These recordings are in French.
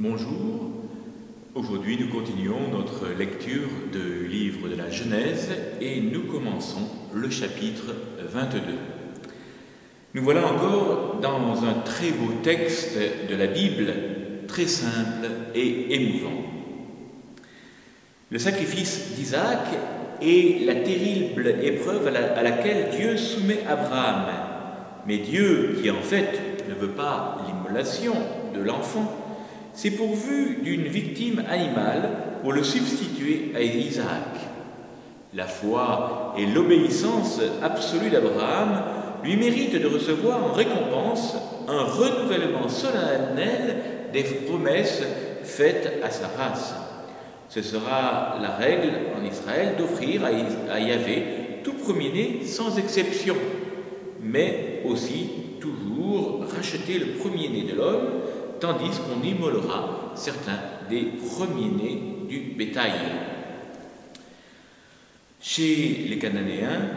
Bonjour, aujourd'hui nous continuons notre lecture du livre de la Genèse et nous commençons le chapitre 22. Nous voilà encore dans un très beau texte de la Bible, très simple et émouvant. Le sacrifice d'Isaac est la terrible épreuve à laquelle Dieu soumet Abraham. Mais Dieu, qui en fait ne veut pas l'immolation de l'enfant, s'est pourvu d'une victime animale pour le substituer à Isaac. La foi et l'obéissance absolue d'Abraham lui méritent de recevoir en récompense un renouvellement solennel des promesses faites à sa race. Ce sera la règle en Israël d'offrir à Yahvé tout premier-né sans exception, mais aussi toujours racheter le premier-né de l'homme, tandis qu'on immolera certains des premiers-nés du bétail. Chez les Cananéens,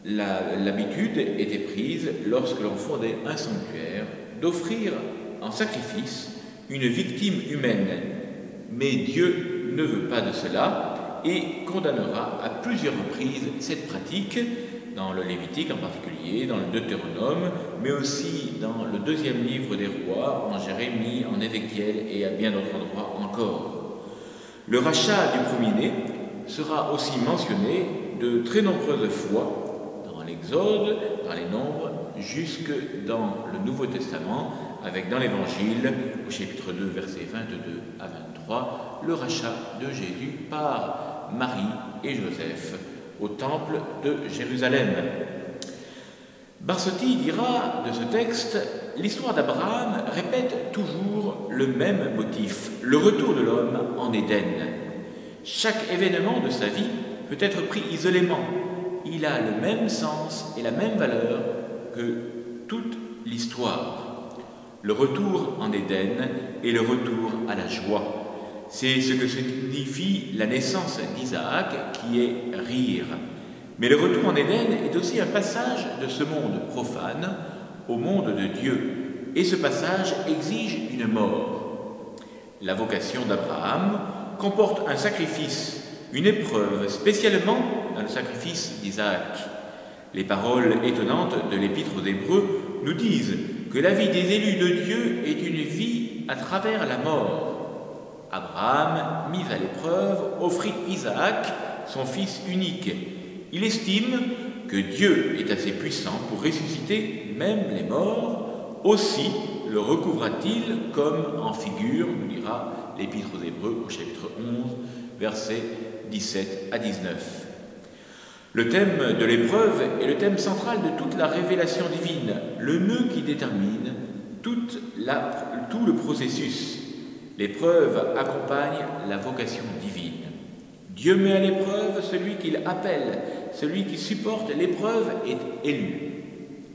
l'habitude était prise, lorsque l'on fondait un sanctuaire, d'offrir en sacrifice une victime humaine. Mais Dieu ne veut pas de cela et condamnera à plusieurs reprises cette pratique, dans le Lévitique en particulier, dans le Deutéronome, mais aussi dans le deuxième livre des rois, en Jérémie, en Ézéchiel et à bien d'autres endroits encore. Le rachat du premier-né sera aussi mentionné de très nombreuses fois dans l'Exode, dans les Nombres, jusque dans le Nouveau Testament, avec dans l'Évangile, au chapitre 2, versets 22 à 23, le rachat de Jésus par Marie et Joseph au temple de Jérusalem. Barsotti dira de ce texte: l'histoire d'Abraham répète toujours le même motif, le retour de l'homme en Éden. Chaque événement de sa vie peut être pris isolément. Il a le même sens et la même valeur que toute l'histoire. Le retour en Éden et le retour à la joie. C'est ce que signifie la naissance d'Isaac, qui est rire. Mais le retour en Éden est aussi un passage de ce monde profane au monde de Dieu. Et ce passage exige une mort. La vocation d'Abraham comporte un sacrifice, une épreuve, spécialement dans le sacrifice d'Isaac. Les paroles étonnantes de l'Épître aux Hébreux nous disent que la vie des élus de Dieu est une vie à travers la mort. Abraham, mis à l'épreuve, offrit Isaac, son fils unique. Il estime que Dieu est assez puissant pour ressusciter même les morts. Aussi le recouvra-t-il comme en figure, nous dira l'Épître aux Hébreux au chapitre 11, versets 17 à 19. Le thème de l'épreuve est le thème central de toute la révélation divine, le nœud qui détermine tout le processus. L'épreuve accompagne la vocation divine. Dieu met à l'épreuve celui qu'il appelle, celui qui supporte l'épreuve est élu.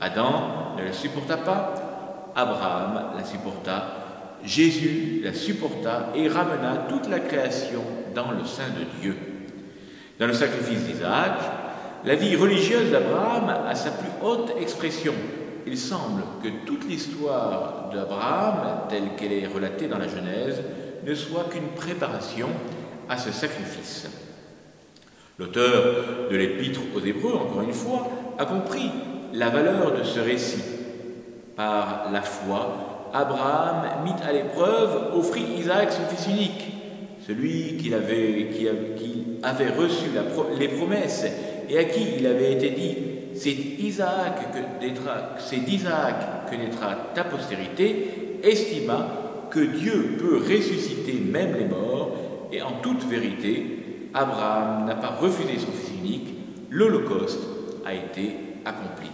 Adam ne la supporta pas, Abraham la supporta, Jésus la supporta et ramena toute la création dans le sein de Dieu. Dans le sacrifice d'Isaac, la vie religieuse d'Abraham a sa plus haute expression. Il semble que toute l'histoire d'Abraham, telle qu'elle est relatée dans la Genèse, ne soit qu'une préparation à ce sacrifice. L'auteur de l'Épître aux Hébreux, encore une fois, a compris la valeur de ce récit. Par la foi, Abraham, mis à l'épreuve, offrit Isaac son fils unique, celui qui avait reçu les promesses et à qui il avait été dit: c'est d'Isaac que naîtra ta postérité, estima que Dieu peut ressusciter même les morts, et en toute vérité, Abraham n'a pas refusé son fils unique, l'Holocauste a été accompli.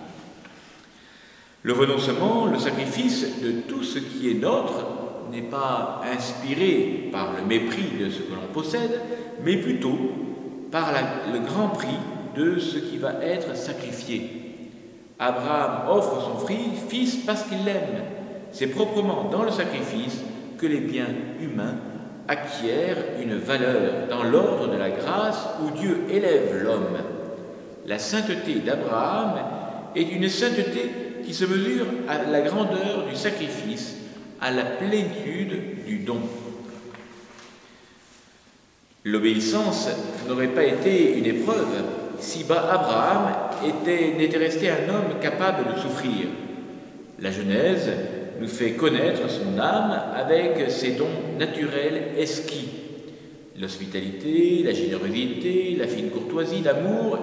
Le renoncement, le sacrifice de tout ce qui est nôtre n'est pas inspiré par le mépris de ce que l'on possède, mais plutôt par le grand prix de ce qui va être sacrifié. Abraham offre son fils parce qu'il l'aime. C'est proprement dans le sacrifice que les biens humains acquièrent une valeur dans l'ordre de la grâce où Dieu élève l'homme. La sainteté d'Abraham est une sainteté qui se mesure à la grandeur du sacrifice à la plénitude du don. L'obéissance n'aurait pas été une épreuve si Abraham n'était resté un homme capable de souffrir. La Genèse nous fait connaître son âme avec ses dons naturels esquis. L'hospitalité, la générosité, la fine courtoisie, l'amour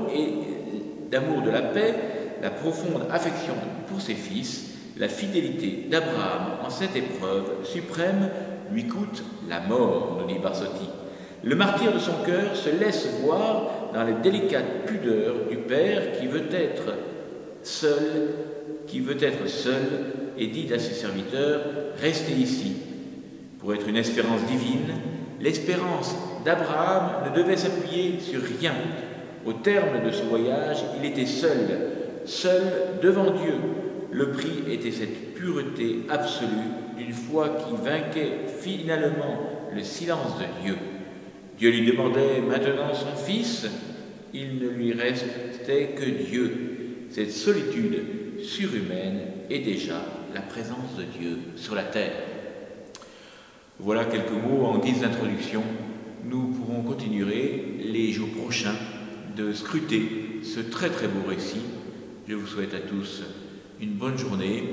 de la paix, la profonde affection pour ses fils, la fidélité d'Abraham en cette épreuve suprême lui coûte la mort, nous dit Barsotti. Le martyr de son cœur se laisse voir dans les délicates pudeurs du Père qui veut être seul et dit à ses serviteurs « Restez ici ». Pour être une espérance divine, l'espérance d'Abraham ne devait s'appuyer sur rien. Au terme de son voyage, il était seul devant Dieu. Le prix était cette pureté absolue d'une foi qui vainquait finalement le silence de Dieu. Dieu lui demandait maintenant son fils, il ne lui restait que Dieu. Cette solitude surhumaine est déjà la présence de Dieu sur la terre. Voilà quelques mots en guise d'introduction. Nous pourrons continuer les jours prochains de scruter ce très très beau récit. Je vous souhaite à tous une bonne journée.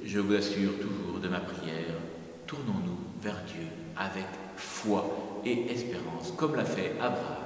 Je vous assure toujours de ma prière, tournons-nous vers Dieu avec foi et espérance, comme l'a fait Abraham.